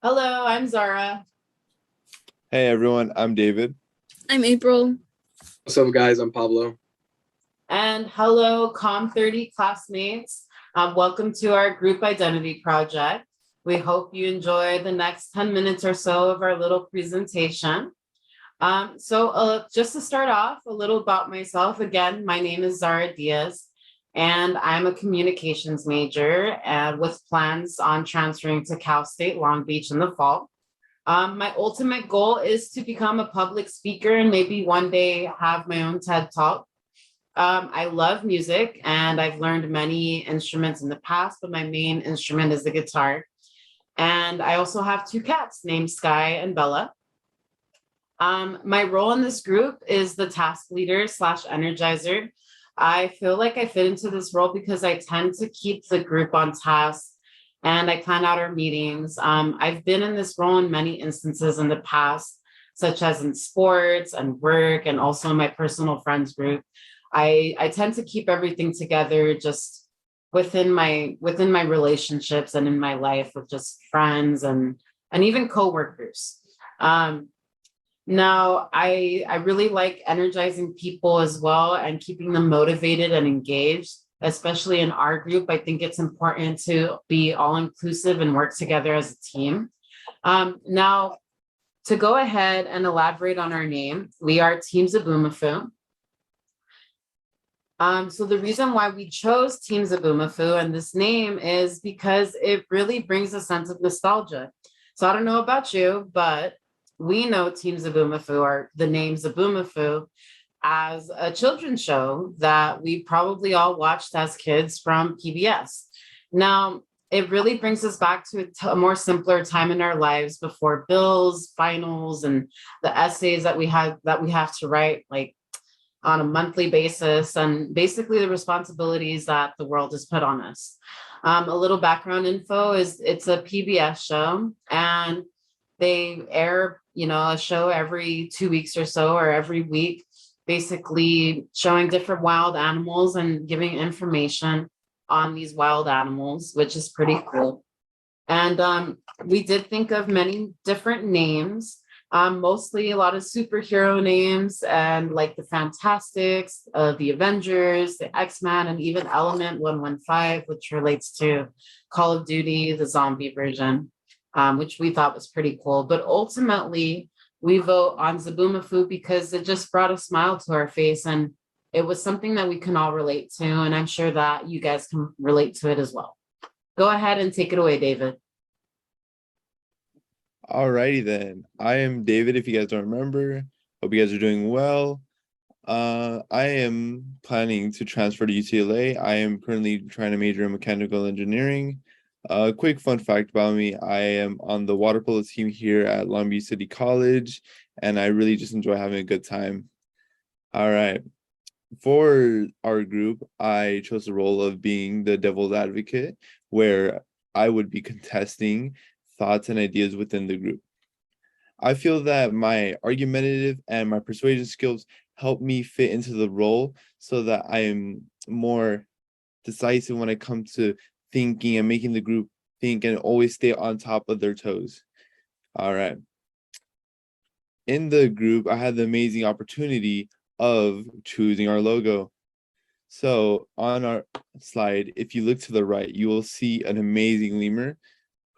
Hello, I'm Zara. Hey everyone, I'm David. I'm April. What's up, guys? I'm Pablo. And hello, Com30 classmates. Welcome to our group identity project. We hope you enjoy the next 10 minutes or so of our little presentation. Just to start off, a little about myself. Again, my name is Zara Diaz, and I'm a communications major with plans on transferring to Cal State Long Beach in the fall. My ultimate goal is to become a public speaker and maybe one day have my own TED Talk. I love music and I've learned many instruments in the past, but my main instrument is the guitar. And I also have two cats named Sky and Bella. My role in this group is the task leader slash energizer. I feel like I fit into this role because I tend to keep the group on task and I plan out our meetings. I've been in this role in many instances in the past, such as in sports and work, and also in my personal friends group. I tend to keep everything together just within my relationships and in my life with just friends and even coworkers. Now, I really like energizing people as well and keeping them motivated and engaged, especially in our group. I think it's important to be all inclusive and work together as a team. Now, to go ahead and elaborate on our name, we are Team Zaboomafoo. So the reason why we chose Team Zaboomafoo and this name is because it really brings a sense of nostalgia. So I don't know about you, but we know Team Zaboomafoo, or the name Zaboomafoo, as a children's show that we probably all watched as kids from PBS. Now, it really brings us back to a more simpler time in our lives before bills, finals, and the essays that we have to write like on a monthly basis, and basically the responsibilities that the world has put on us. A little background info is it's a PBS show, and they air, a show every 2 weeks or so, or every week, basically showing different wild animals and giving information on these wild animals, which is pretty cool. And we did think of many different names, mostly a lot of superhero names, and like the Fantastics, the Avengers, the X-Men, and even Element 115, which relates to Call of Duty, the zombie version, which we thought was pretty cool. But ultimately, we vote on Zaboomafoo because it just brought a smile to our face, and it was something that we can all relate to, and I'm sure that you guys can relate to it as well. Go ahead and take it away, David. Alrighty then. I am David, if you guys don't remember. Hope you guys are doing well. I am planning to transfer to UCLA. I am currently trying to major in mechanical engineering. A quick fun fact about me, I am on the water polo team here at Long Beach City College, and I really just enjoy having a good time. All right. For our group, I chose the role of being the devil's advocate, where I would be contesting thoughts and ideas within the group. I feel that my argumentative and my persuasion skills help me fit into the role so that I am more decisive when it comes to thinking and making the group think and always stay on top of their toes. All right. In the group, I had the amazing opportunity of choosing our logo. So on our slide, if you look to the right, you will see an amazing lemur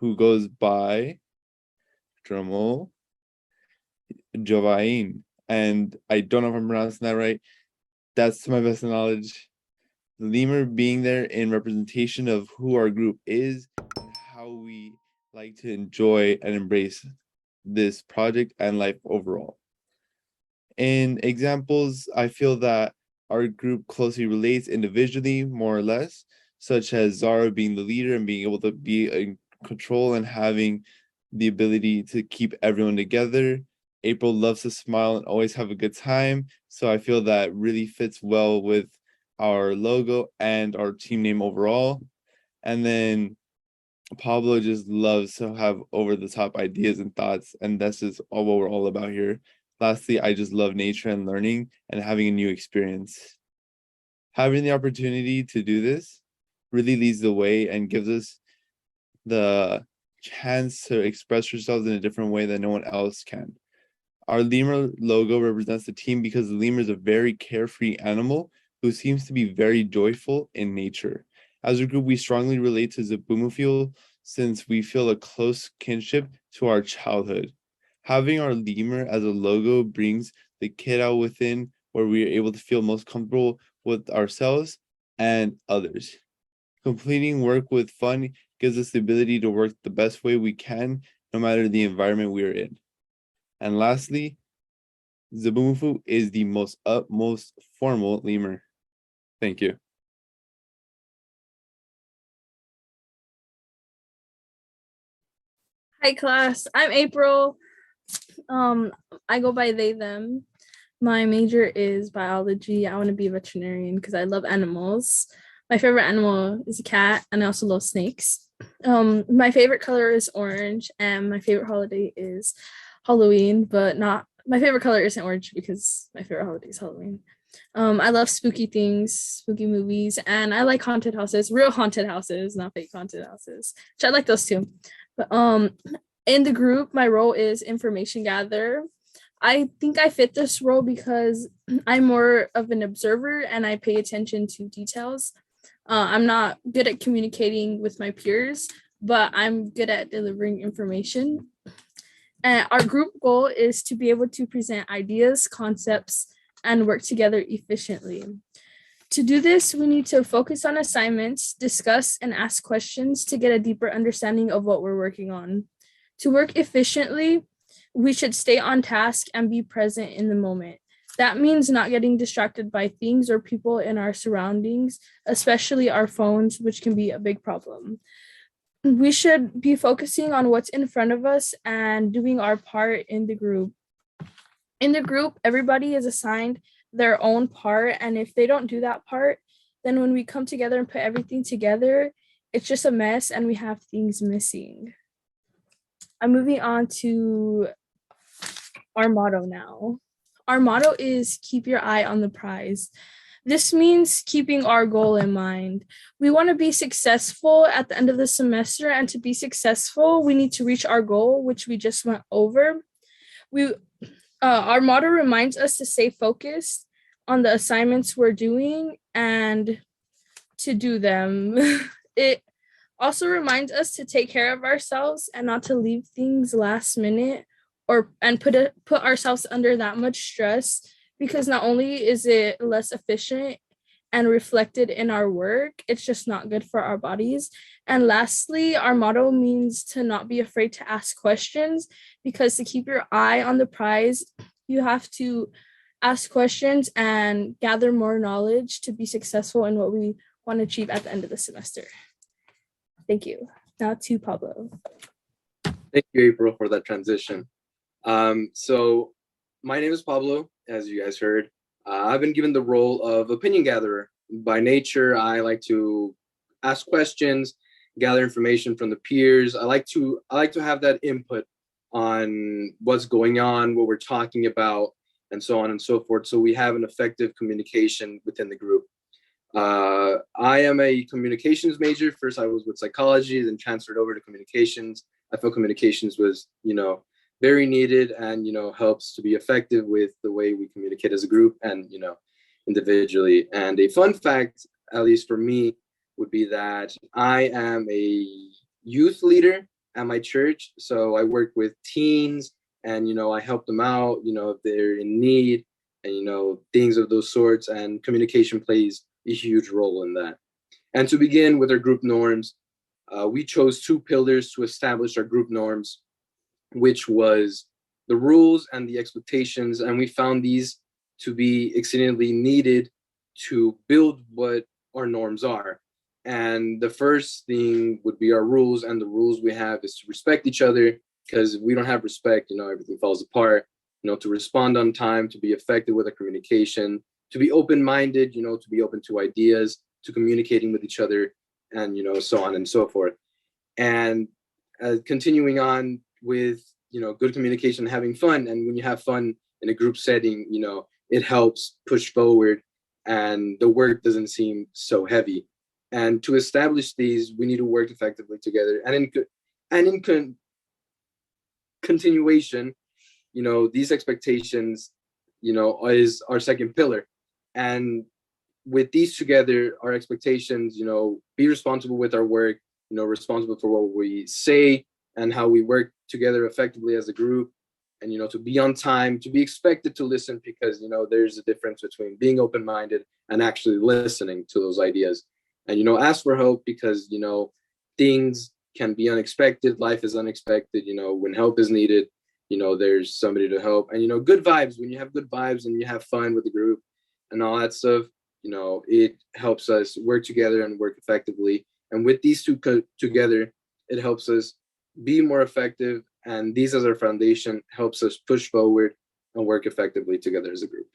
who goes by, drumroll, Jovain. And I don't know if I'm pronouncing that right. That's to my best knowledge. The lemur being there in representation of who our group is and how we like to enjoy and embrace this project and life overall. In examples, I feel that our group closely relates individually, more or less, such as Zara being the leader and being able to be in control and having the ability to keep everyone together. April loves to smile and always have a good time. So I feel that really fits well with our logo and our team name overall. And then Pablo just loves to have over the top ideas and thoughts, and that's just all what we're all about here. Lastly, I just love nature and learning and having a new experience. Having the opportunity to do this really leads the way and gives us the chance to express yourselves in a different way that no one else can. Our lemur logo represents the team because the lemur is a very carefree animal who seems to be very joyful in nature. As a group, we strongly relate to Zaboomafil since we feel a close kinship to our childhood. Having our lemur as a logo brings the kid out within where we are able to feel most comfortable with ourselves and others. Completing work with fun gives us the ability to work the best way we can, no matter the environment we are in. And lastly, Zaboomafil is the most formal lemur. Thank you. Hi class, I'm April. I go by they, them. My major is biology. I want to be a veterinarian because I love animals. My favorite animal is a cat, and I also love snakes. My favorite color is orange, and my favorite holiday is Halloween, but not my favorite color isn't orange because my favorite holiday is Halloween. I love spooky things, spooky movies, and I like haunted houses, real haunted houses, not fake haunted houses, which I like those too. But in the group, my role is information gatherer. I think I fit this role because I'm more of an observer and I pay attention to details. I'm not good at communicating with my peers, but I'm good at delivering information. And our group goal is to be able to present ideas, concepts, and work together efficiently. To do this, we need to focus on assignments, discuss and ask questions to get a deeper understanding of what we're working on. To work efficiently, we should stay on task and be present in the moment. That means not getting distracted by things or people in our surroundings, especially our phones, which can be a big problem. We should be focusing on what's in front of us and doing our part in the group. In the group, everybody is assigned their own part, and if they don't do that part, then when we come together and put everything together, it's just a mess and we have things missing. I'm moving on to our motto now. Our motto is keep your eye on the prize. This means keeping our goal in mind. We want to be successful at the end of the semester, and to be successful, we need to reach our goal, which we just went over. Our motto reminds us to stay focused on the assignments we're doing and to do them. It also reminds us to take care of ourselves and not to leave things last minute and put ourselves under that much stress, because not only is it less efficient and reflected in our work, it's just not good for our bodies. And lastly, our motto means to not be afraid to ask questions, because to keep your eye on the prize, you have to ask questions and gather more knowledge to be successful in what we want to achieve at the end of the semester. Thank you. Now to Pablo. Thank you, April, for that transition. So my name is Pablo, as you guys heard. I've been given the role of opinion gatherer. By nature, I like to ask questions, gather information from the peers. I like to have that input on what's going on, what we're talking about, and so on and so forth, so we have an effective communication within the group. I am a communications major. First, I was with psychology, then transferred over to communications. I felt communications was, very needed and, helps to be effective with the way we communicate as a group and, individually. And a fun fact, at least for me, would be that I am a youth leader at my church. So I work with teens and, I help them out, if they're in need and, things of those sorts. And communication plays a huge role in that. And to begin with our group norms, we chose 2 pillars to establish our group norms, which was the rules and the expectations. And we found these to be exceedingly needed to build what our norms are. And the first thing would be our rules. And the rules we have is to respect each other, because if we don't have respect, everything falls apart. To respond on time, to be effective with our communication, to be open-minded, to be open to ideas, to communicating with each other, and, so on and so forth. And continuing on with, good communication, having fun. And when you have fun in a group setting, it helps push forward and the work doesn't seem so heavy. And to establish these, we need to work effectively together. And in continuation, these expectations, is our second pillar. And with these together, our expectations, be responsible with our work, responsible for what we say and how we work together effectively as a group. And, to be on time, to be expected to listen, because, there's a difference between being open-minded and actually listening to those ideas. And, ask for help, because, things can be unexpected. Life is unexpected. When help is needed, there's somebody to help. And, good vibes, when you have good vibes and you have fun with the group and all that stuff, it helps us work together and work effectively. And with these two together, it helps us be more effective. And these as our foundation helps us push forward and work effectively together as a group.